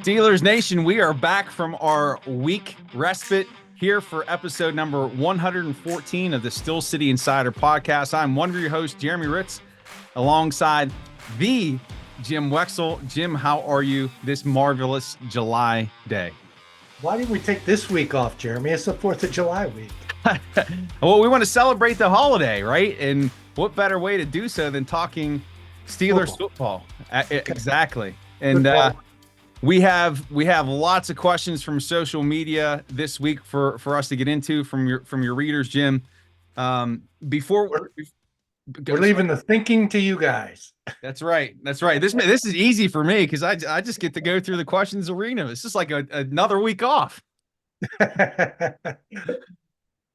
Steelers Nation, we are back from our week respite here for episode number 114 of the Still City Insider podcast. I'm one of your hosts, Jeremy Ritz, alongside the Jim Wexel. Jim, how are you this marvelous July day? Why didn't we take this week off, Jeremy? It's the 4th of July week. Well, we want to celebrate the holiday, right? And what better way to do so than talking Steelers football? Exactly. And we have lots of questions from social media this week for us to get into from your readers, Jim. Before we're leaving the thinking to you guys. That's right. This is easy for me because I just get to go through the questions arena. It's just like another week off.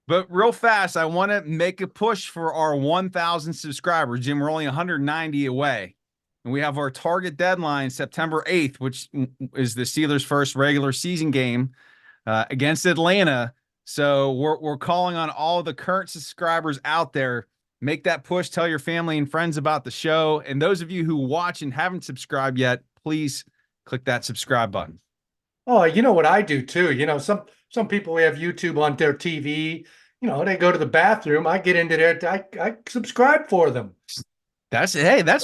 But real fast, I want to make a push for our 1,000 subscribers. Jim, we're only 190 away. And we have our target deadline September 8th, which is the Steelers' first regular season game against Atlanta. So we're calling on all the current subscribers out there. Make that push. Tell your family and friends about the show. And those of you who watch and haven't subscribed yet, please click that subscribe button. Oh, you know what I do too. You know, some people have YouTube on their TV. You know, they go to the bathroom. I get into there. I subscribe for them. That's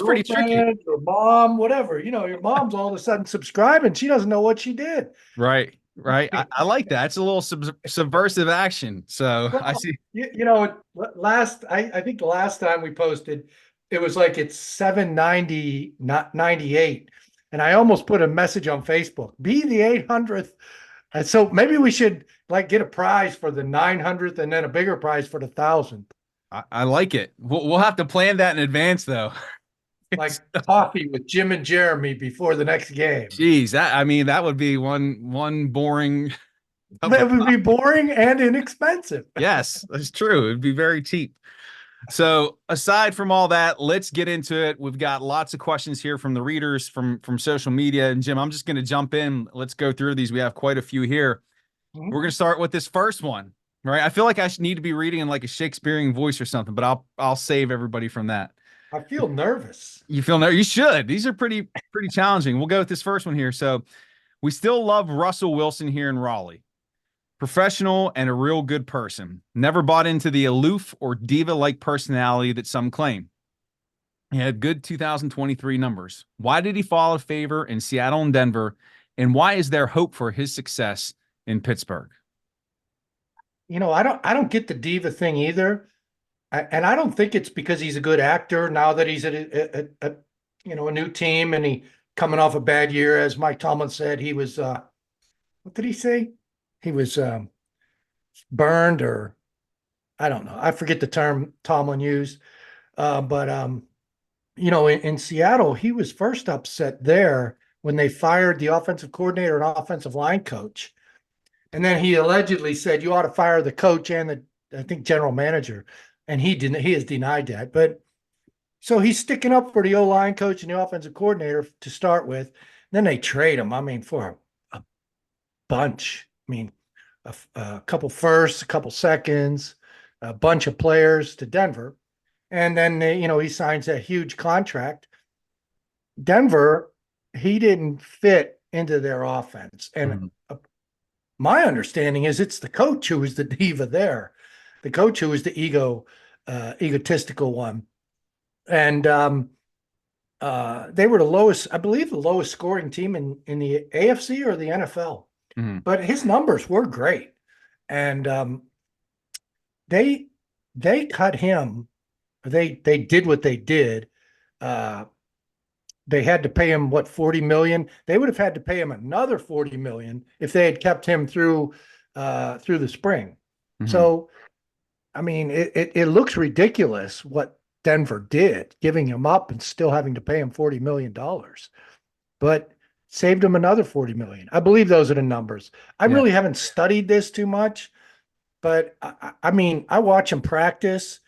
pretty tricky. Your mom, whatever. You know, your mom's all of a sudden subscribing. She doesn't know what she did. Right. I like that. It's a little subversive action. So well, I see. You know, I think the last time we posted, it was like it's 790, not 98. And I almost put a message on Facebook, be the 800th. And so maybe we should like get a prize for the 900th and then a bigger prize for the 1,000th. I like it. We'll have to plan that in advance, though. Like coffee with Jim and Jeremy before the next game. Jeez, that would be one boring. It would be boring and inexpensive. Yes, that's true. It'd be very cheap. So aside from all that, let's get into it. We've got lots of questions here from the readers from social media. And Jim, I'm just going to jump in. Let's go through these. We have quite a few here. Mm-hmm. We're going to start with this first one. Right. I feel like I should need to be reading in like a Shakespearean voice or something, but I'll save everybody from that. I feel nervous. You feel nervous? You should. These are pretty challenging. We'll go with this first one here. So we still love Russell Wilson here in Raleigh. Professional and a real good person. Never bought into the aloof or diva-like personality that some claim. He had good 2023 numbers. Why did he fall out of favor in Seattle and Denver? And why is there hope for his success in Pittsburgh? You know, I don't get the diva thing either. And I don't think it's because he's a good actor now that he's at a new team and he coming off a bad year. As Mike Tomlin said, he was, what did he say? He was burned, or I don't know. I forget the term Tomlin used. But in Seattle, he was first upset there when they fired the offensive coordinator and offensive line coach. And then he allegedly said, you ought to fire the coach and I think general manager. And he didn't. He has denied that. But so he's sticking up for the O-line coach and the offensive coordinator to start with. Then they trade him, for a bunch. A couple firsts, a couple seconds, a bunch of players to Denver. And then, he signs a huge contract. Denver, he didn't fit into their offense. And my understanding is it's the coach who was the diva there, the coach who was the egotistical one. And they were the lowest scoring team in the AFC or the NFL. Mm-hmm. But his numbers were great. And they cut him. They did what they did. They had to pay him $40 million. They would have had to pay him another $40 million if they had kept him through the spring. Mm-hmm. So, it looks ridiculous what Denver did, giving him up and still having to pay him $40 million, but saved him another $40 million. I believe those are the numbers. I really haven't studied this too much, but I watch him practice.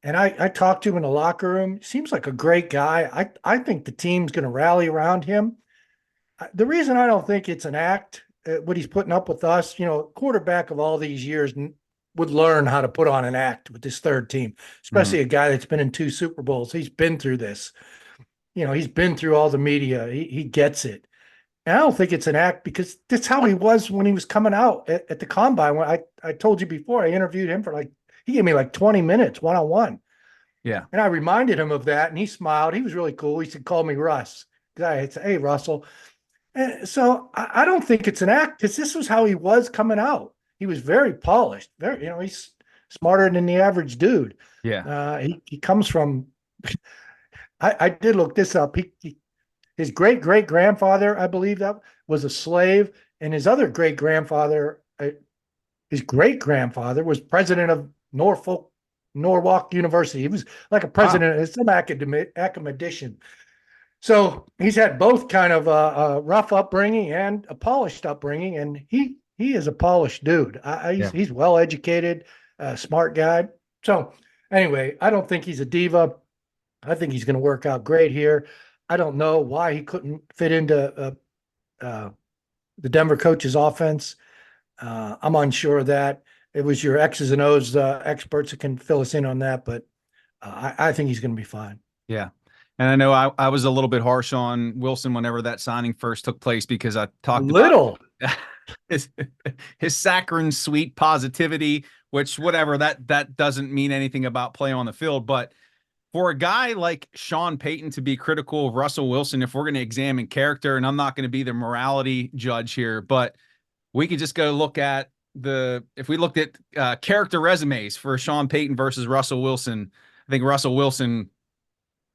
And I talked to him in the locker room. Seems like a great guy. I think the team's going to rally around him. The reason I don't think it's an act, what he's putting up with us, quarterback of all these years would learn how to put on an act with this third team, especially a guy that's been in 2 Super Bowls. He's been through this. He's been through all the media. He gets it. And I don't think it's an act because that's how he was when he was coming out at the combine. When I told you before, I interviewed him for he gave me like 20 minutes one-on-one. Yeah. And I reminded him of that, and he smiled. He was really cool. He said, call me Russ. I said, hey, Russell. And so I don't think it's an act because this was how he was coming out. He was very polished. He's smarter than the average dude. Yeah. He comes from, I did look this up. His great great grandfather, I believe, that was a slave, and his other great grandfather, his great grandfather, was president of Norwalk University. He was like a Wow. president, some academician. So he's had both kind of a rough upbringing and a polished upbringing, and he is a polished dude. Yeah. He's well educated, smart guy. So anyway, I don't think he's a diva. I think he's going to work out great here. I don't know why he couldn't fit into the Denver coach's offense. I'm unsure of that. It was your X's and O's experts that can fill us in on that, but I think he's going to be fine. Yeah. And I know I was a little bit harsh on Wilson whenever that signing first took place because I talked about his, his saccharine sweet positivity, which whatever that doesn't mean anything about play on the field. But for a guy like Sean Payton to be critical of Russell Wilson, if we're going to examine character, and I'm not going to be the morality judge here, but we could just go look at if we looked at character resumes for Sean Payton versus Russell Wilson, I think Russell Wilson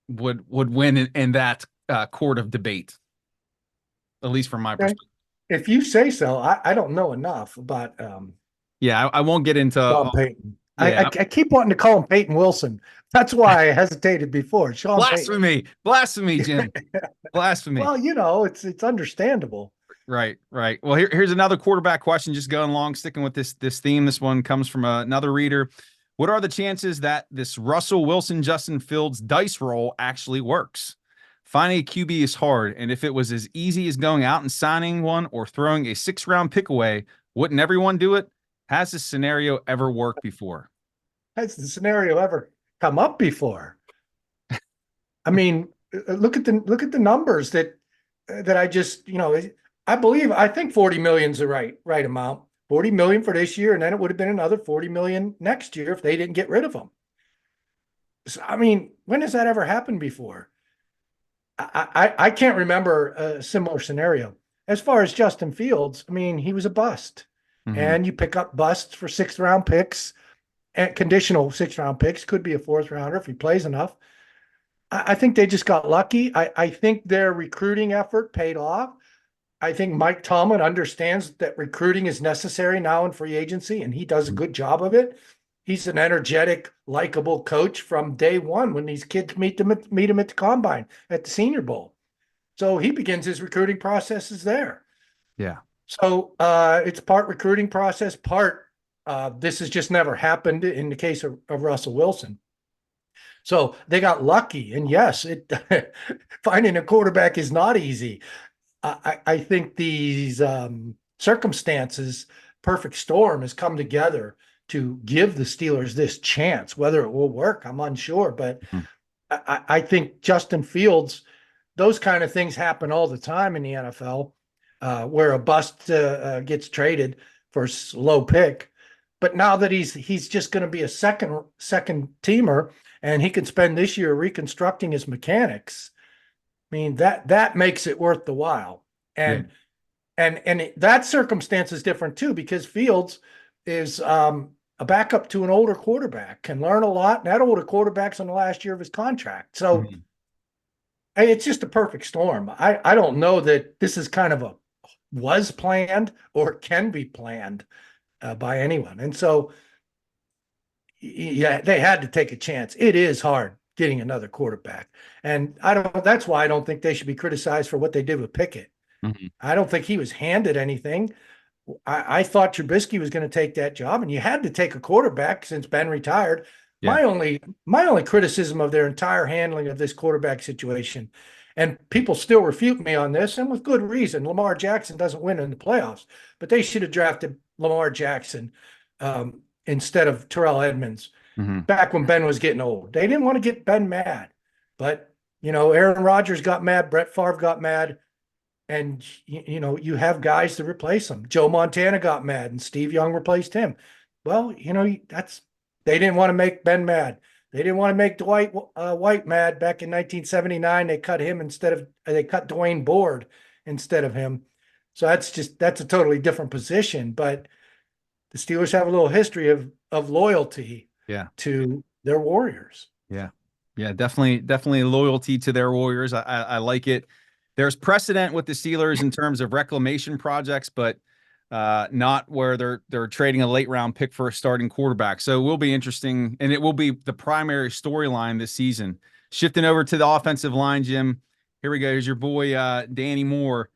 would win in that court of debate, at least from my perspective. If you say so. I don't know enough about Yeah, I won't get into Sean Payton. Yeah. I keep wanting to call him Peyton Wilson. That's why I hesitated before. Sean Blasphemy. Payton. Blasphemy, Jim. Blasphemy. Well, it's understandable. Right. Well, here's another quarterback question, just going along, sticking with this theme. This one comes from another reader. What are the chances that this Russell Wilson, Justin Fields dice roll actually works? Finding a QB is hard, and if it was as easy as going out and signing one or throwing a 6th-round pick away, wouldn't everyone do it? Has this scenario ever worked before? Has the scenario ever come up before? I mean, look at the numbers that I just, I think 40 million is the right amount. 40 million for this year, and then it would have been another 40 million next year if they didn't get rid of them. So, I mean, when has that ever happened before? I can't remember a similar scenario. As far as Justin Fields, I mean, he was a bust. And you pick up busts for 6th-round picks, and conditional 6th-round picks, could be a 4th-rounder if he plays enough. I think they just got lucky. I think their recruiting effort paid off. I think Mike Tomlin understands that recruiting is necessary now in free agency, and he does a good job of it. He's an energetic, likable coach from day one when these kids meet him at the combine at the Senior Bowl. So he begins his recruiting processes there. Yeah. So it's part recruiting process, part this has just never happened in the case of Russell Wilson. So they got lucky. And yes, finding a quarterback is not easy. I think these circumstances, perfect storm, has come together to give the Steelers this chance. Whether it will work, I'm unsure. But I think Justin Fields, those kind of things happen all the time in the NFL, where a bust gets traded for a low pick. But now that he's just going to be a second teamer, and he can spend this year reconstructing his mechanics, I mean, that makes it worth the while. And that circumstance is different too, because Fields is a backup to an older quarterback, can learn a lot. And that older quarterback's on the last year of his contract. So it's just a perfect storm. I don't know that this is kind of was planned or can be planned by anyone. And so, yeah, they had to take a chance. It is hard getting another quarterback. And that's why I don't think they should be criticized for what they did with Pickett. I don't think he was handed anything. I thought Trubisky was going to take that job, and you had to take a quarterback since Ben retired. Yeah. My only criticism of their entire handling of this quarterback situation, and people still refute me on this, and with good reason. Lamar Jackson doesn't win in the playoffs, but they should have drafted Lamar Jackson instead of Terrell Edmonds back when Ben was getting old. They didn't want to get Ben mad, but Aaron Rodgers got mad, Brett Favre got mad, and you have guys to replace him. Joe Montana got mad, and Steve Young replaced him. Well, they didn't want to make Ben mad. They didn't want to make Dwight White mad back in 1979. They cut Dwayne Board instead of him. So that's a totally different position. But the Steelers have a little history of loyalty to their Warriors. Yeah. Yeah, definitely loyalty to their Warriors. I like it. There's precedent with the Steelers in terms of reclamation projects, but not where they're trading a late round pick for a starting quarterback. So it will be interesting, and it will be the primary storyline this season. Shifting over to the offensive line, Jim. Here we go. Here's your boy Danny Moore.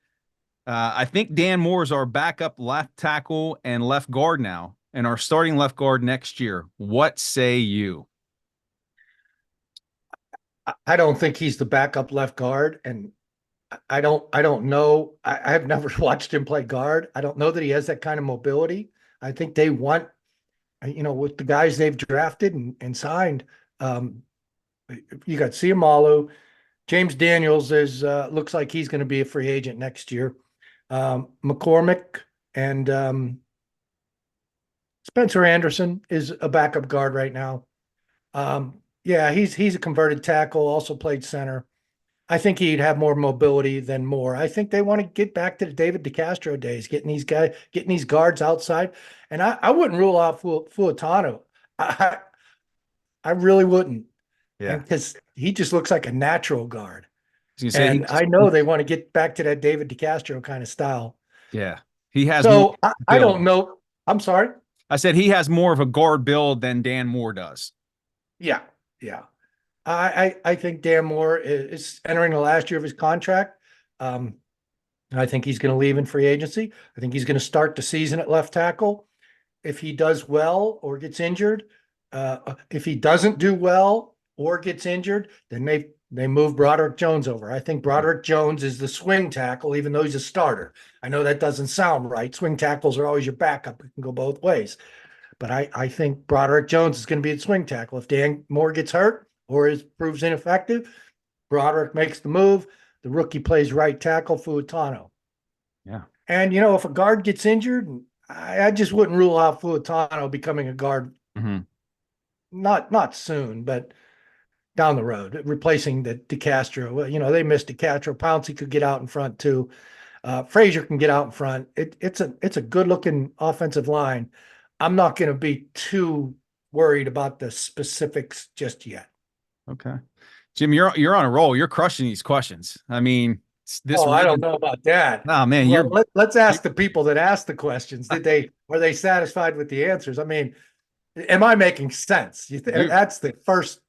I think Dan Moore is our backup left tackle and left guard now, and our starting left guard next year. What say you? I don't think he's the backup left guard, and I don't know. I've never watched him play guard. I don't know that he has that kind of mobility. I think they want, with the guys they've drafted and signed, you got Siamalu, James Daniels looks like he's going to be a free agent next year. McCormick and Spencer Anderson is a backup guard right now. Yeah, he's a converted tackle, also played center. I think he'd have more mobility than Moore. I think they want to get back to the David DeCastro days, getting these guards outside. And I wouldn't rule out Fuatano. I really wouldn't. Yeah. Because he just looks like a natural guard. And I know they want to get back to that David DeCastro kind of style. Yeah. He has So I don't know. I'm sorry. I said he has more of a guard build than Dan Moore does. Yeah. Yeah. I think Dan Moore is entering the last year of his contract. I think he's going to leave in free agency. I think he's going to start the season at left tackle. If he does well or gets injured, if he doesn't do well or gets injured, then they move Broderick Jones over. I think Broderick Jones is the swing tackle, even though he's a starter. I know that doesn't sound right. Swing tackles are always your backup. It can go both ways. But I think Broderick Jones is going to be the swing tackle. If Dan Moore gets hurt or proves ineffective, Broderick makes the move. The rookie plays right tackle, Fuatano. Yeah. And, if a guard gets injured, I just wouldn't rule out Fuatano becoming a guard. Mm-hmm. Not soon, but down the road, replacing the DeCastro. Well, they missed DeCastro. Pouncey could get out in front too. Frazier can get out in front. It's a good looking offensive line. I'm not going to be too worried about the specifics just yet. Okay, Jim, you're on a roll. You're crushing these questions. I mean, I don't know about that. Oh man, let's ask the people that asked the questions. Are they satisfied with the answers? I mean, am I making sense? That's the first.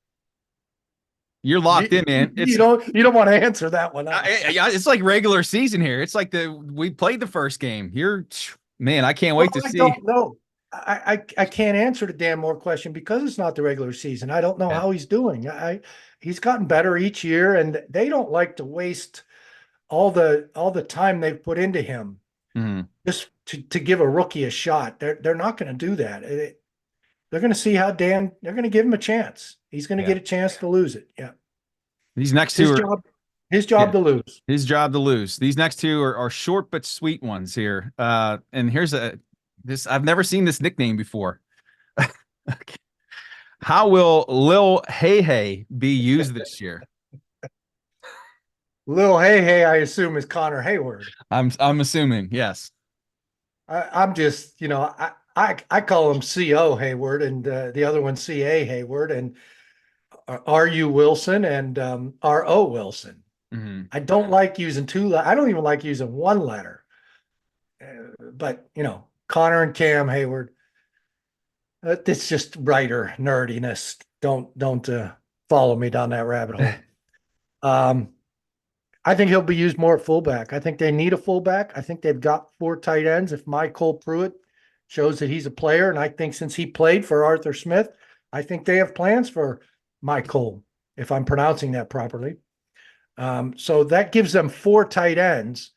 You're locked in, man. You don't want to answer that one. It's like regular season here. It's like we played the first game. I can't wait to see. I don't know. I can't answer the Dan Moore question because it's not the regular season. I don't know how he's doing. He's gotten better each year, and they don't like to waste all the time they've put into him just to give a rookie a shot. They're not going to do that. They're going to see how they're going to give him a chance. He's going to get a chance to lose it. Yeah. These next two his job to lose. His job to lose. These next two are short but sweet ones here. And here's I've never seen this nickname before. Okay. How will Lil Hey be used this year? Lil Hey, I assume, is Connor Hayward. I'm assuming, yes. I'm just, I call him CO Hayward, and the other one CA Hayward, and RU Wilson and RO Wilson. Mm-hmm. I don't like using I don't even like using one letter. But Connor and Cam Hayward. It's just writer nerdiness. Don't follow me down that rabbit hole. I think he'll be used more at fullback. I think they need a fullback. I think they've got 4 tight ends. If Michael Pruitt shows that he's a player, and I think since he played for Arthur Smith, I think they have plans for Michael, if I'm pronouncing that properly. So that gives them 4 tight ends.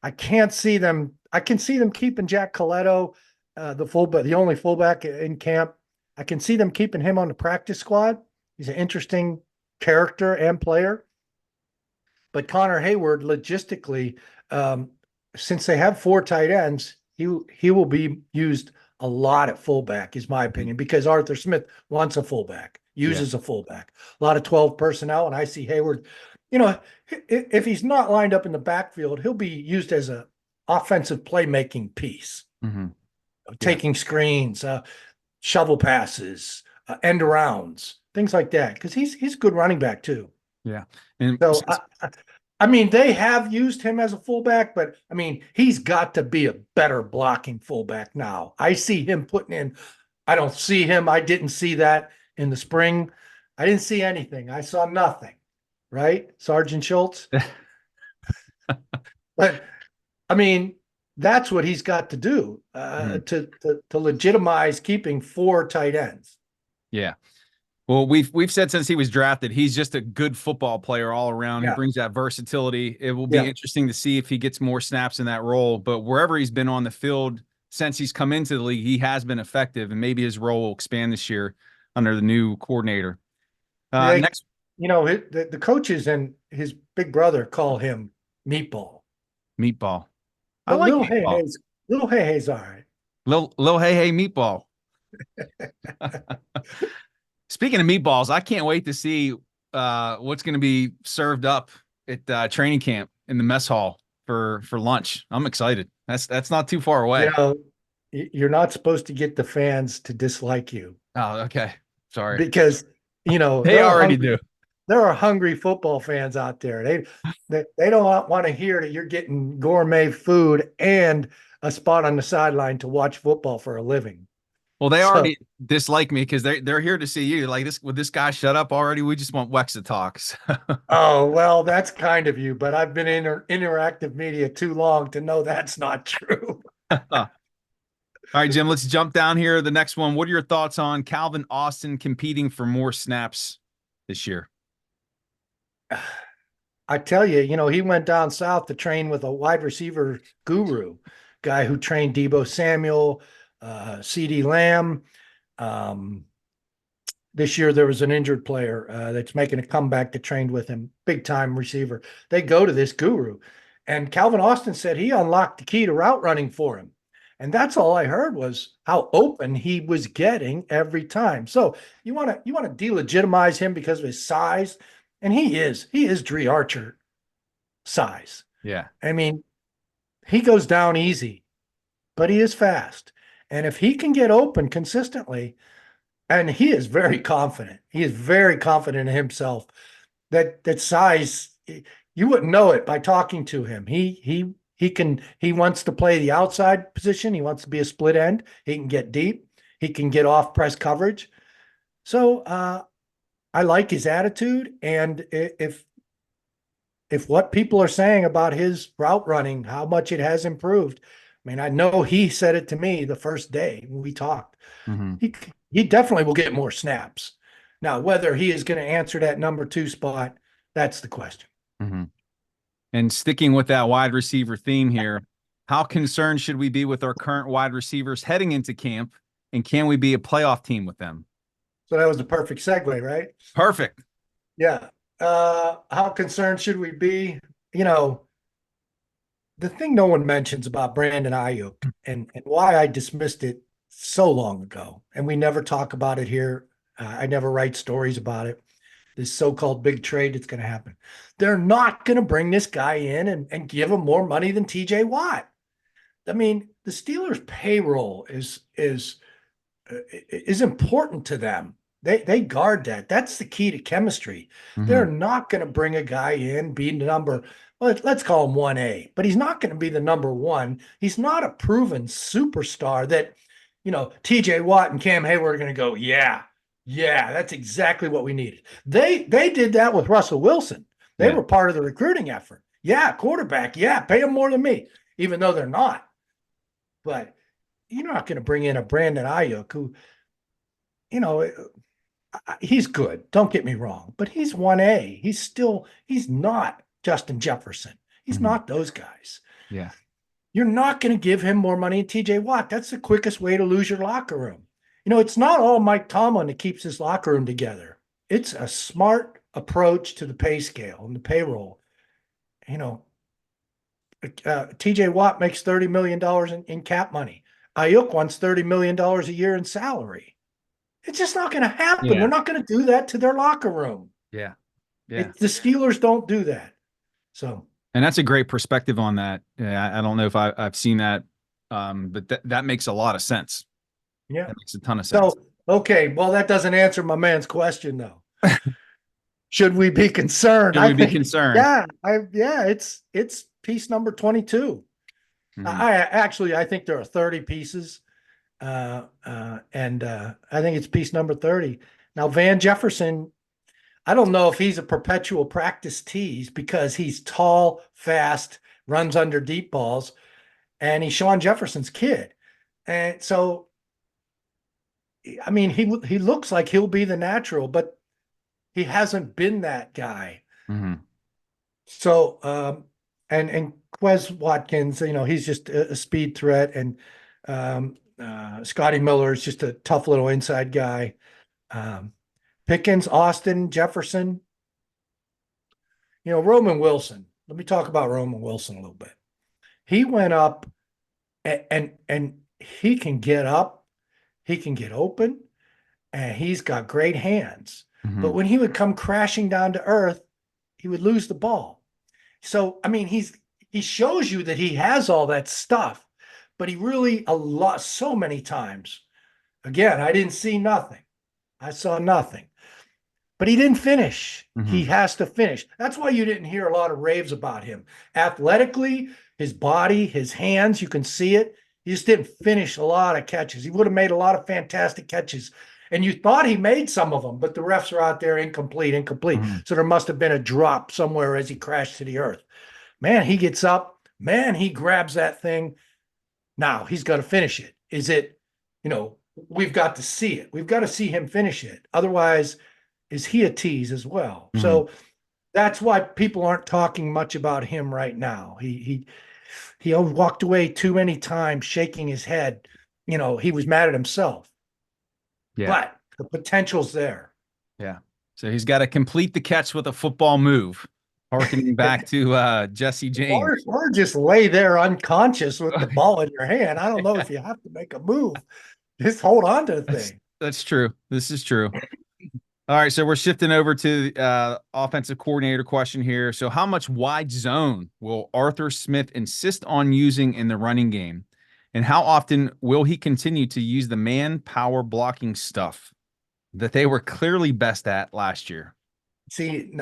I can see them keeping Jack Coletto, the only fullback in camp. I can see them keeping him on the practice squad. He's an interesting character and player. But Connor Hayward, logistically, um, since they have 4 tight ends, he will be used a lot at fullback, is my opinion, because Arthur Smith wants a fullback, Yeah. uses a fullback, a lot of 12 personnel. And I see Hayward, you know, if he's not lined up in the backfield, he'll be used as a offensive playmaking piece, Mm-hmm. Yeah. taking screens, shovel passes, end arounds, things like that. Because he's a good running back too. Yeah. And So I mean, they have used him as a fullback, but I mean, he's got to be a better blocking fullback now. I see him putting in. I don't see him. I didn't see that in the spring. I didn't see anything. I saw nothing. Right, Sergeant Schultz. But I mean, that's what he's got to do to legitimize keeping 4 tight ends. yeah. Well, we've said since he was drafted, he's just a good football player all around. He Yeah. brings that versatility. It will be Yeah. interesting to see if he gets more snaps in that role. But wherever he's been on the field since he's come into the league, he has been effective, and maybe his role will expand this year under the new coordinator. Next, The coaches and his big brother call him Meatball. Meatball. I But like Meatball. Little Hey Hey's all right. Lil Hey Meatball. Speaking of meatballs, I can't wait to see what's going to be served up at training camp in the mess hall for lunch. I'm excited. That's not too far away. You're not supposed to get the fans to dislike you. Oh, okay. Sorry. Because they already do. There are hungry football fans out there. They don't want to hear that you're getting gourmet food and a spot on the sideline to watch football for a living. Well, they already dislike me because they're here to see you. Like, would this guy shut up already? We just want Wex to talk. Oh, well, that's kind of you, but I've been in interactive media too long to know that's not true. All right, Jim, let's jump down here. The next one. What are your thoughts on Calvin Austin competing for more snaps this year? I tell you, he went down south to train with a wide receiver guru, guy who trained Deebo Samuel, CD Lamb. This year there was an injured player that's making a comeback that trained with him, big time receiver. They go to this guru, and Calvin Austin said he unlocked the key to route running for him. And that's all I heard was how open he was getting every time. So you want to delegitimize him because of his size, and he is Dre Archer size. Yeah. I mean, he goes down easy, but he is fast. And if he can get open consistently, and he is very confident. He is very confident in himself. That size, you wouldn't know it by talking to him. He wants to play the outside position. He wants to be a split end. He can get deep. He can get off press coverage. So I like his attitude. And if what people are saying about his route running, how much it has improved. I mean, I know he said it to me the first day when we talked. Mm-hmm. He definitely will get more snaps. Now, whether he is going to answer that number 2 spot, that's the question. Mm-hmm. And sticking with that wide receiver theme here, how concerned should we be with our current wide receivers heading into camp, and can we be a playoff team with them? So that was the perfect segue, right? Perfect. Yeah. How concerned should we be? The thing no one mentions about Brandon Aiyuk and why I dismissed it so long ago, and we never talk about it here. I never write stories about it. This so-called big trade that's going to happen. They're not going to bring this guy in and give him more money than TJ Watt. I mean, the Steelers' payroll is important to them. They guard that. That's the key to chemistry. Mm-hmm. They're not going to bring a guy in, be the number, let's call him 1A, but he's not going to be the number 1. He's not a proven superstar that, TJ Watt and Cam Hayward are going to go, yeah, that's exactly what we needed. They did that with Russell Wilson. They were part of the recruiting effort. Yeah, quarterback. Yeah, pay him more than me, even though they're not. But you're not going to bring in a Brandon Aiyuk who, he's good. Don't get me wrong, but he's 1A. He's not Justin Jefferson. He's not those guys. Yeah. You're not going to give him more money than TJ Watt. That's the quickest way to lose your locker room. It's not all Mike Tomlin that keeps his locker room together. It's a smart approach to the pay scale and the payroll. you know, TJ Watt makes $30 million in cap money. Aiyuk wants $30 million a year in salary. It's just not going to happen. Yeah. They're not going to do that to their locker room. Yeah. Yeah. The Steelers don't do that. So, And that's a great perspective on that. Yeah, I don't know if I've seen that, but that makes a lot of sense. yeah. That makes a ton of So, sense. okay. Well, that doesn't answer my man's question, though. Should we be concerned? Should I we be think, concerned? yeah, it's piece number 22. Mhm. I think there are 30 pieces. And I think it's piece number 30. Now, Van Jefferson, I don't know if he's a perpetual practice tease because he's tall, fast, runs under deep balls, and he's Sean Jefferson's kid. And so, I mean, he looks like he'll be the natural, but he hasn't been that guy. Mhm. So, and Quez Watkins, he's just a speed threat, and Scotty Miller is just a tough little inside guy. Pickens, Austin, Jefferson, Roman Wilson. Let me talk about Roman Wilson a little bit. He went up and he can get up, he can get open, and he's got great hands. But Mhm. when he would come crashing down to earth, he would lose the ball. So, I mean, he shows you that he has all that stuff, but he really so many times. Again, I didn't see nothing. I saw nothing. But he didn't finish. He Mhm. has to finish. That's why you didn't hear a lot of raves about him. Athletically, his body, his hands, you can see it. He just didn't finish a lot of catches. He would have made a lot of fantastic catches. And you thought he made some of them, but the refs are out there incomplete. Mhm. So there must have been a drop somewhere as he crashed to the earth. Man, he gets up. Man, he grabs that thing. Now he's got to finish it. Is it, we've got to see it. We've got to see him finish it. Otherwise, is he a tease as well? Mhm. So that's why people aren't talking much about him right now. He walked away too many times, shaking his head. He was mad at himself, Yeah. but the potential's there. Yeah. So he's got to complete the catch with a football move, harkening back to Jesse James. Or just lay there unconscious with the ball in your hand. I don't know if you have to make a move. Just hold on to the That's thing. that's true. This is true. All right, so we're shifting over to offensive coordinator question here. So, how much wide zone will Arthur Smith insist on using in the running game, and how often will he continue to use the man power blocking stuff that they were clearly best at last year? See,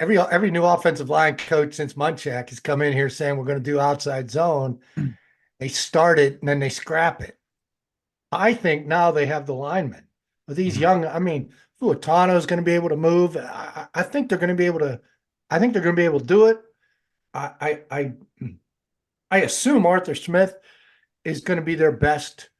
every new offensive line coach since Munchak has come in here saying we're going to do outside zone. They start it and then they scrap it. I think now they have the linemen with these Mhm. young. I mean, Fuatano is going to be able to move. I think they're going to be able to. I think they're going to be able to do it. I assume Arthur Smith is going to be their best,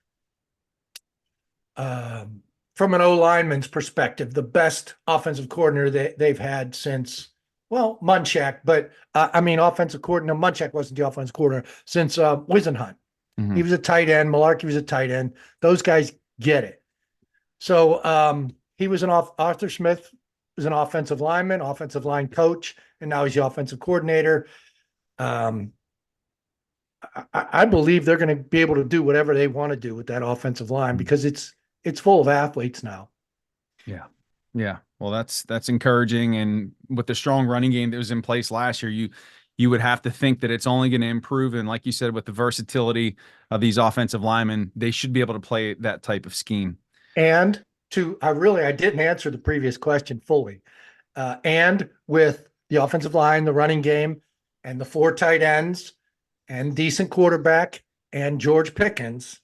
from an O lineman's perspective, the best offensive coordinator they've had since, well, Munchak. But I mean, offensive coordinator. Munchak wasn't the offensive coordinator since Wisenhunt. He Mhm. was a tight end. Malarkey was a tight end. Those guys get it. So he was Arthur Smith was an offensive lineman, offensive line coach, and now he's the offensive coordinator. Um, I believe they're going to be able to do whatever they want to do with that offensive line because it's full of athletes now. Yeah. Yeah. Well, that's encouraging. And with the strong running game that was in place last year, you would have to think that it's only going to improve. And like you said, with the versatility of these offensive linemen, they should be able to play that type of scheme. And I didn't answer the previous question fully. And with the offensive line, the running game, and the 4 tight ends, and decent quarterback, and George Pickens,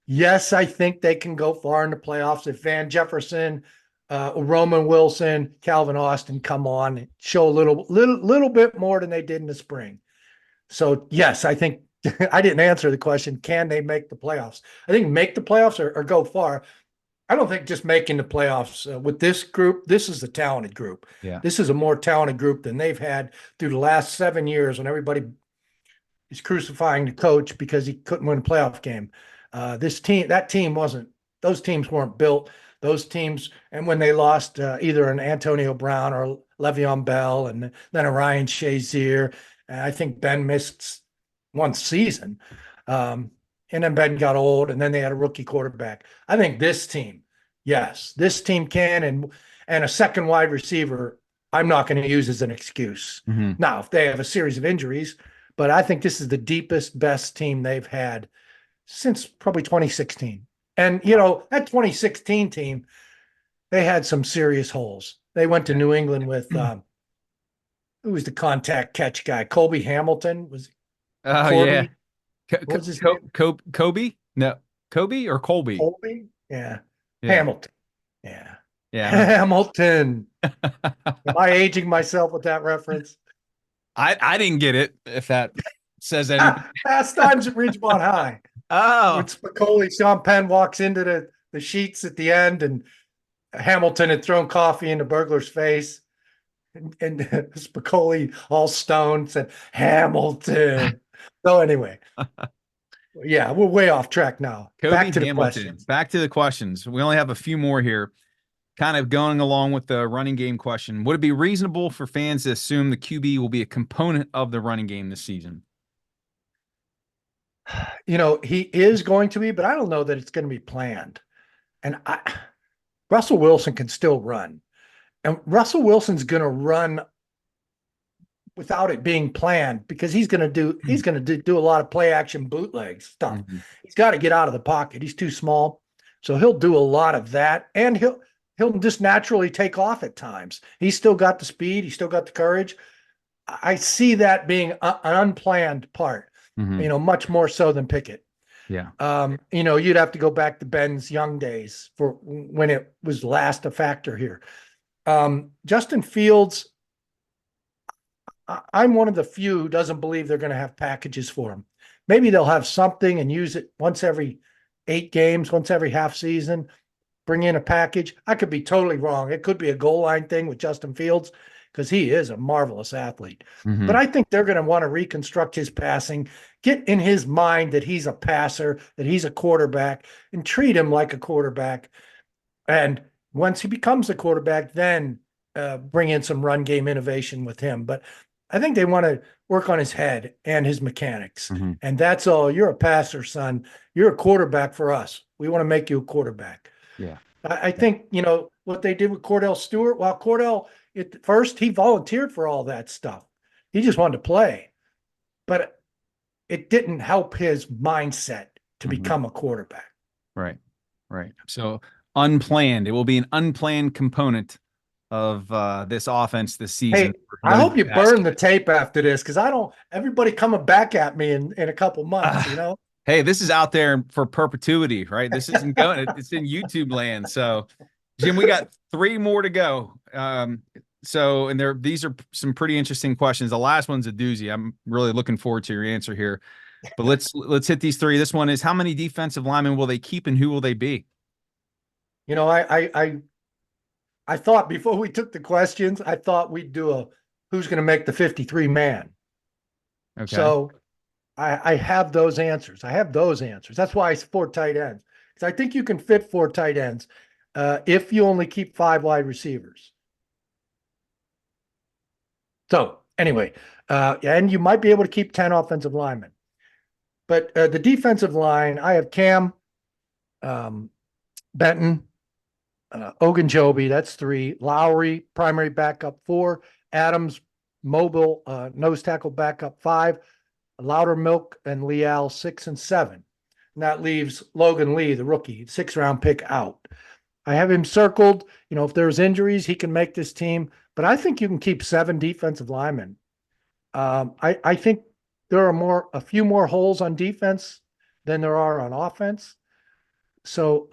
yes, I think they can go far in the playoffs if Van Jefferson, Roman Wilson, Calvin Austin come on and show a little bit more than they did in the spring. So yes, I think I didn't answer the question. Can they make the playoffs? I think make the playoffs or go far. I don't think just making the playoffs with this group. This is a talented group. Yeah. This is a more talented group than they've had through the last 7 years when everybody is crucifying the coach because he couldn't win a playoff game. Those teams weren't built. Those teams, and when they lost either an Antonio Brown or Le'Veon Bell and then a Ryan Shazier. And I think Ben missed one season. And then Ben got old, and then they had a rookie quarterback. I think this team, yes, this team can, and a second wide receiver, I'm not going to use as an excuse. Mm-hmm. Now, if they have a series of injuries, but I think this is the deepest, best team they've had since probably 2016. And, that 2016 team, they had some serious holes. They went to New England with who was the contact catch guy? Colby Hamilton was. Oh yeah. Corby? What was his name? Kobe? No, Kobe or Colby? Colby? Yeah. Yeah. Hamilton. Yeah. Yeah. Hamilton. Am I aging myself with that reference? I didn't get it, if that says anything. Fast Times at Ridgemont High. Oh, When Spicoli, Sean Penn walks into the sheets at the end, and Hamilton had thrown coffee in the burglar's face. And Spicoli, all stoned, said, Hamilton. So anyway, yeah, we're way off track now. Kobe Back to the Hamilton. questions. Back to the questions. We only have a few more here. Kind of going along with the running game question. Would it be reasonable for fans to assume the QB will be a component of the running game this season? He is going to be, but I don't know that it's going to be planned. And Russell Wilson can still run. And Russell Wilson's going to run without it being planned, because he's going to do a lot of play action bootleg stuff. Mm-hmm. He's got to get out of the pocket. He's too small. So he'll do a lot of that, and he'll just naturally take off at times. He's still got the speed. He's still got the courage. I see that being an unplanned part, much more so than Pickett. Yeah. You'd have to go back to Ben's young days for when it was last a factor here. Justin Fields, I'm one of the few who doesn't believe they're going to have packages for him. Maybe they'll have something and use it once every 8 games, once every half season, bring in a package. I could be totally wrong. It could be a goal line thing with Justin Fields, because he is a marvelous athlete. Mm-hmm. But I think they're going to want to reconstruct his passing, get in his mind that he's a passer, that he's a quarterback, and treat him like a quarterback. And once he becomes a quarterback, then bring in some run game innovation with him. But I think they want to work on his head and his mechanics. Mm-hmm. And that's all. You're a passer, son. You're a quarterback for us. We want to make you a quarterback. Yeah. I think, what they did with Cordell Stewart, while Cordell, at first, he volunteered for all that stuff. He just wanted to play. But it didn't help his mindset to become a quarterback. Right. So unplanned. It will be an unplanned component of this offense this season. Hey, I hope you burn the tape after this, because everybody coming back at me in a couple months, Hey, this is out there for perpetuity, right? This isn't going, it's in YouTube land. So, Jim, we got 3 more to go. These are some pretty interesting questions. The last one's a doozy. I'm really looking forward to your answer here. But let's hit these 3. This one is, how many defensive linemen will they keep, and who will they be? I thought before we took the questions, I thought we'd do a who's going to make the 53 man. Okay. So I have those answers. That's why it's 4 tight ends, because I think you can fit 4 tight ends if you only keep 5 wide receivers. So anyway, and you might be able to keep 10 offensive linemen. But the defensive line, I have Cam, Benton, Ogunjobi, that's 3. Lowry, primary backup, 4. Adams, mobile, nose tackle backup, 5. Loudermilk and Leal, 6 and 7. And that leaves Logan Lee, the rookie, 6th-round pick, out. I have him circled. If there's injuries, he can make this team. But I think you can keep 7 defensive linemen. I think there are a few more holes on defense than there are on offense. So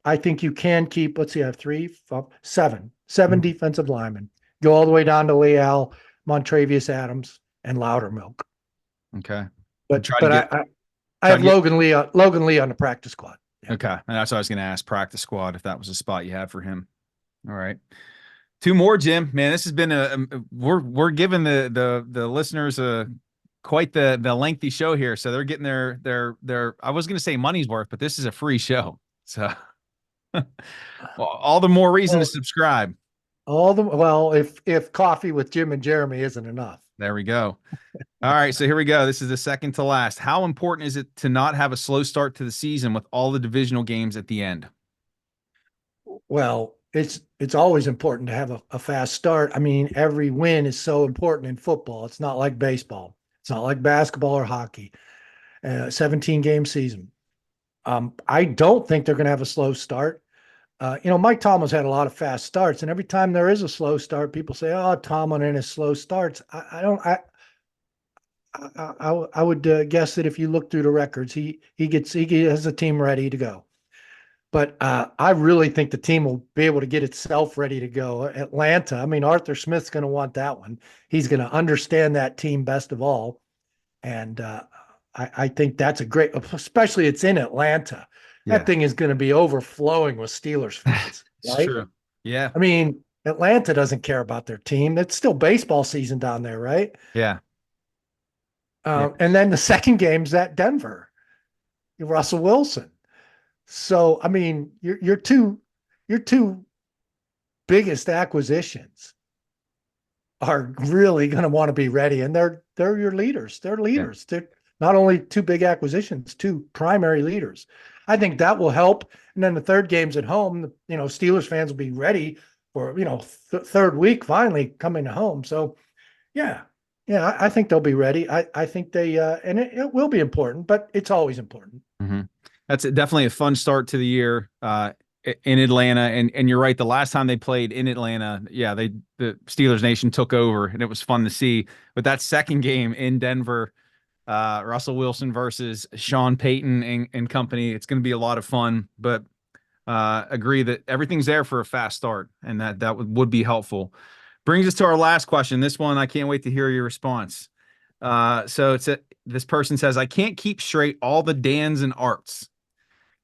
I think you can keep, I have 3, 5, 7 defensive linemen. Go all the way down to Leal, Montravius Adams, and Loudermilk. Okay. But I have Logan Lee on the practice squad. Yeah. Okay. And that's what I was going to ask, practice squad, if that was a spot you had for him. All right. 2 more, Jim. Man, this has been we're giving the listeners quite the lengthy show here. So they're getting their I was going to say money's worth, but this is a free show. So all the more reason to subscribe. Well, if coffee with Jim and Jeremy isn't enough. There we go. All right, so here we go. This is the second to last. How important is it to not have a slow start to the season with all the divisional games at the end? Well, it's always important to have a fast start. I mean, every win is so important in football. It's not like baseball. It's not like basketball or hockey. 17 game season. I don't think they're going to have a slow start. Mike Tomlin's had a lot of fast starts, and every time there is a slow start, people say, "Oh, Tomlin and his slow starts." I don't. I would guess that if you look through the records, he has the team ready to go. But I really think the team will be able to get itself ready to go. Atlanta, I mean, Arthur Smith's going to want that one. He's going to understand that team best of all. And I think that's a great, especially it's in Atlanta. Yeah, That thing is going to be overflowing with Steelers fans, it's right? true. Yeah, I mean, Atlanta doesn't care about their team. It's still baseball season down there, right? yeah, yeah, And then the second game's at Denver, Russell Wilson. So I mean, your two biggest acquisitions are really going to want to be ready, and they're your leaders. They're yeah. leaders. They're not only two big acquisitions, two primary leaders. I think that will help. And then the third game's at home. Steelers fans will be ready for third week finally coming home. So yeah, yeah, I think they'll be ready. I think they and it will be important, but it's always important. hmm That's definitely a fun start to the year in Atlanta. And you're right. The last time they played in Atlanta, yeah, the Steelers Nation took over, and it was fun to see. But that second game in Denver, Russell Wilson versus Sean Payton and company, it's going to be a lot of fun. But agree that everything's there for a fast start, and that would be helpful. Brings us to our last question. This one, I can't wait to hear your response. This person says, I can't keep straight all the Dans and Arts.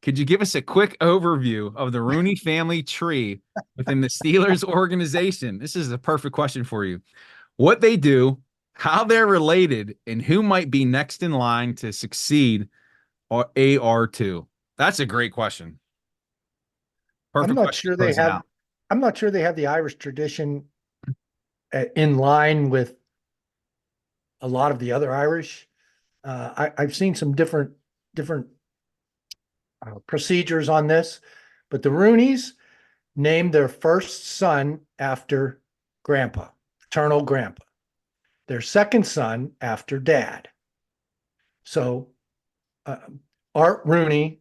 Could you give us a quick overview of the Rooney family tree within the Steelers organization? This is a perfect question for you. What they do, how they're related, and who might be next in line to succeed AR2. That's a great question. I'm Perfect not question to sure they close it have. out. I'm not sure they have the Irish tradition in line with a lot of the other Irish. I've seen some different procedures on this, but the Rooneys named their first son after grandpa, paternal grandpa. Their second son after dad. So uh, Art Rooney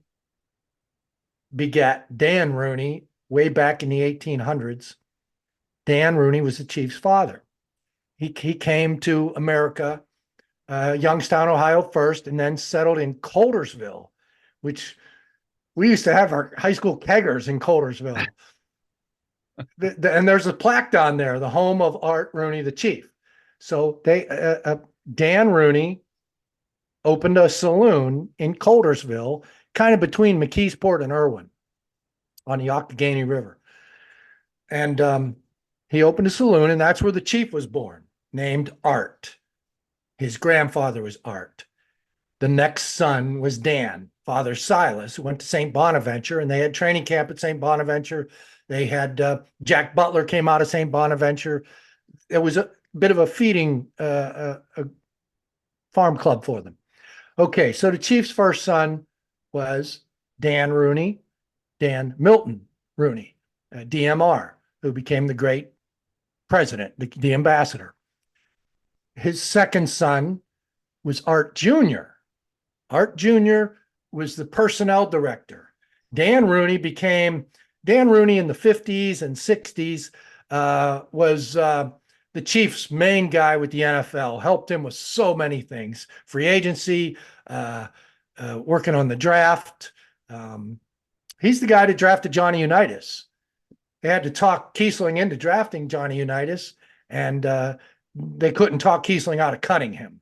begat Dan Rooney way back in the 1800s. Dan Rooney was the Chiefs' father. He came to America, Youngstown, Ohio first, and then settled in Coldersville, which we used to have our high school keggers in Coldersville. And there's a plaque down there, the home of Art Rooney, the Chief. So Dan Rooney opened a saloon in Coldersville, kind of between McKeesport and Irwin on the Octagany River. And he opened a saloon, and that's where the Chief was born, named Art. His grandfather was Art. The next son was Dan, Father Silas, who went to St. Bonaventure, and they had training camp at St. Bonaventure. They had Jack Butler came out of St. Bonaventure. It was a bit of a feeding a farm club for them. Okay, so the Chief's first son was Dan Rooney, Dan Milton Rooney, DMR, who became the great president, the ambassador. His second son was Art Jr. Art Jr. was the personnel director. Dan Rooney in the 50s and 60s was the Chiefs' main guy with the NFL, helped him with so many things, free agency, working on the draft. He's the guy that drafted Johnny Unitas. They had to talk Kiesling into drafting Johnny Unitas, and they couldn't talk Kiesling out of cutting him.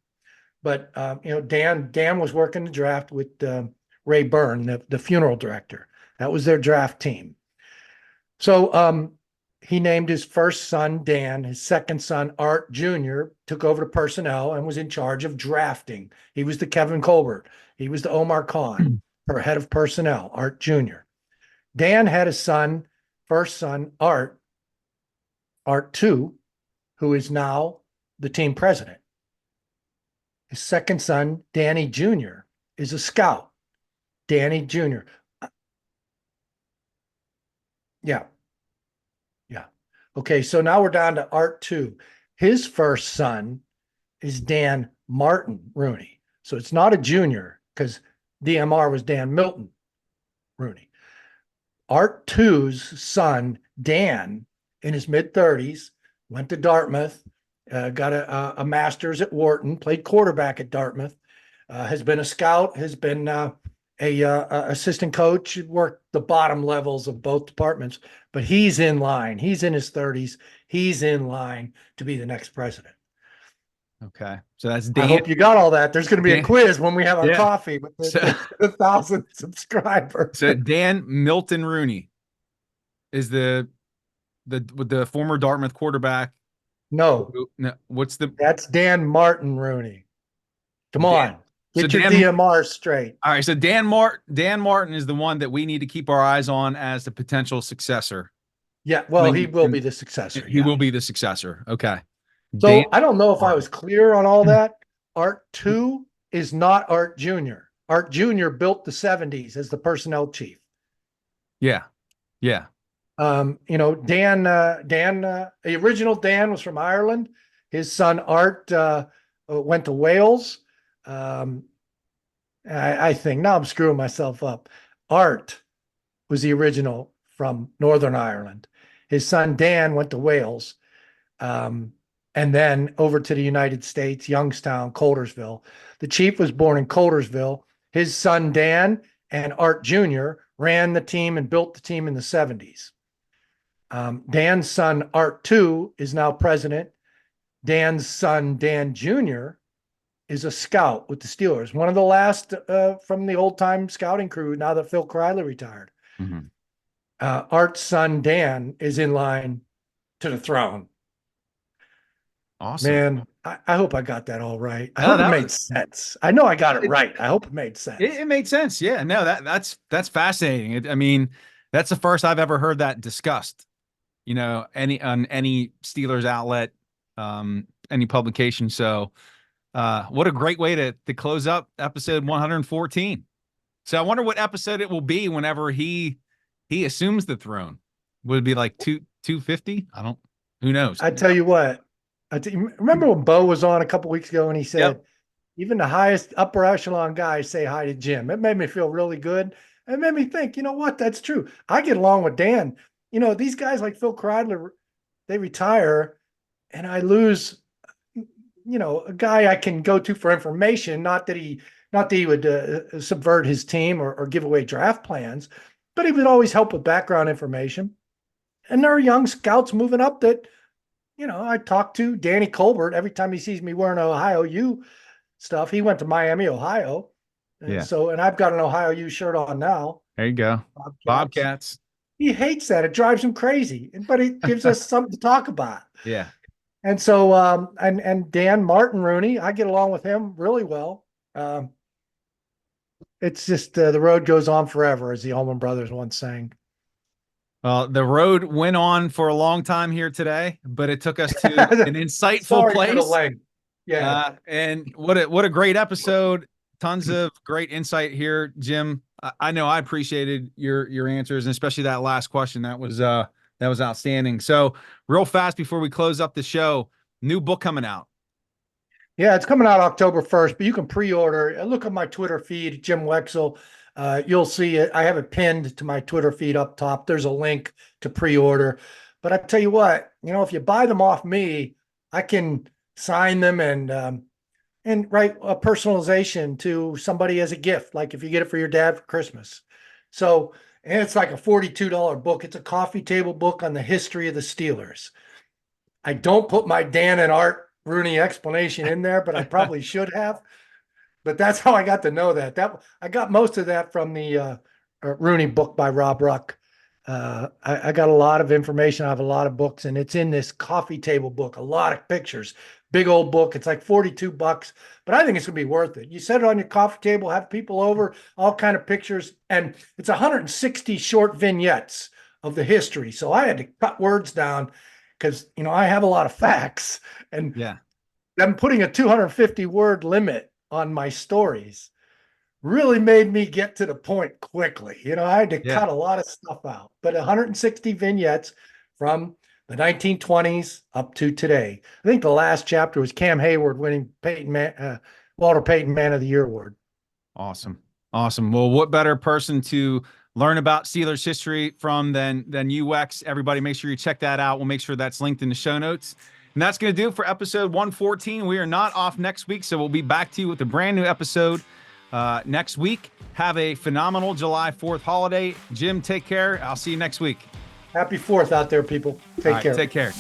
But Dan was working the draft with Ray Byrne, the funeral director. That was their draft team. So he named his first son Dan. His second son, Art Jr., took over the personnel and was in charge of drafting. He was the Kevin Colbert. He was the Omar Khan, her head of personnel, Art Jr. Dan had a son, first son, Art, Art 2, who is now the team president. His second son, Danny Jr., is a scout. Danny Jr. Yeah. Yeah. Okay. So now we're down to Art 2. His first son is Dan Martin Rooney. So it's not a junior because DMR was Dan Milton Rooney. Art 2's son, Dan, in his mid-30s, went to Dartmouth, got a master's at Wharton, played quarterback at Dartmouth, has been a scout, has been a assistant coach, worked the bottom levels of both departments, but he's in line. He's in his 30s. He's in line to be the next president. Okay. So that's Dan. I hope you got all that. There's going to be Dan, a quiz when we have our yeah. coffee with the 1,000 subscribers. So Dan Milton Rooney is the former Dartmouth quarterback. No, what's that's Dan Martin Rooney. Come on. Get your Dan, DMR straight. All right. So Dan Martin is the one that we need to keep our eyes on as the potential successor. Yeah. Well, he will be the successor. He will be the successor. Okay. So Dan I don't know if Martin. I was clear on all that. Art 2 is not Art Jr. Art Jr. built the 70s as the personnel chief. Yeah. Yeah. Dan, the original Dan was from Ireland. His son Art went to Wales. I think now I'm screwing myself up. Art was the original from Northern Ireland. His son Dan went to Wales, and then over to the United States, Youngstown, Coldersville. The chief was born in Coldersville. His son Dan and Art Jr. ran the team and built the team in the 70s. Dan's son Art 2 is now president. Dan's son Dan Jr. is a scout with the Steelers, one of the last from the old-time scouting crew now that Phil Kreiler retired. Mm-hmm. Art's son Dan is in line to the throne. Awesome. Man, I hope I got that all right. I hope it made sense. I know I got it right. I hope it made sense. It made sense. Yeah. No, that's fascinating. I mean, that's the first I've ever heard that discussed. On any Steelers outlet, any publication. So what a great way to close up episode 114. So I wonder what episode it will be whenever he assumes the throne. Would it be like 250? Who knows? I tell you what, remember when Bo was on a couple weeks ago and he said, Yep. Even the highest upper echelon guys say hi to Jim. It made me feel really good. It made me think, you know what? That's true. I get along with Dan. These guys like Phil Kreidler, they retire and I lose, a guy I can go to for information. Not that he would subvert his team or give away draft plans, but he would always help with background information. And there are young scouts moving up that, I talk to Danny Colbert every time he sees me wearing Ohio U stuff. He went to Miami, Ohio. And Yeah. and I've got an Ohio U shirt on now. There you go. Bobcats. He hates that. It drives him crazy, but it gives us something to talk about. Yeah. And so, and Dan Martin Rooney, I get along with him really well. It's just the road goes on forever, as the Allman Brothers once sang. Well, the road went on for a long time here today, but it took us to an insightful place. Yeah. And what a great episode. Tons of great insight here, Jim. I know I appreciated your answers, and especially that last question. That was outstanding. So real fast before we close up the show, new book coming out. Yeah, it's coming out October 1st, but you can pre-order. Look at my Twitter feed, Jim Wexel. You'll see it. I have it pinned to my Twitter feed up top. There's a link to pre-order. But I tell you what, if you buy them off me, I can sign them and write a personalization to somebody as a gift, like if you get it for your dad for Christmas. So, and it's like a $42 book. It's a coffee table book on the history of the Steelers. I don't put my Dan and Art Rooney explanation in there, but I probably should have. But that's how I got to know that. I got most of that from the Rooney book by Rob Ruck. I got a lot of information. I have a lot of books, and it's in this coffee table book. A lot of pictures. Big old book. It's like $42, but I think it's gonna be worth it. You set it on your coffee table, have people over, all kind of pictures, and it's 160 short vignettes of the history. So I had to cut words down, because, I have a lot of facts, and Yeah. them putting a 250 word limit on my stories really made me get to the point quickly. I had to Yeah. cut a lot of stuff out, but 160 vignettes from the 1920s up to today. I think the last chapter was Cam Hayward winning Walter Payton Man of the Year award. Awesome. Awesome. Well, what better person to learn about Steelers history from than UX? Everybody, make sure you check that out. We'll make sure that's linked in the show notes. And that's going to do it for episode 114. We are not off next week, so we'll be back to you with a brand new episode next week. Have a phenomenal July 4th holiday. Jim, take care. I'll see you next week. Happy 4th out there, people. Take care. Take care.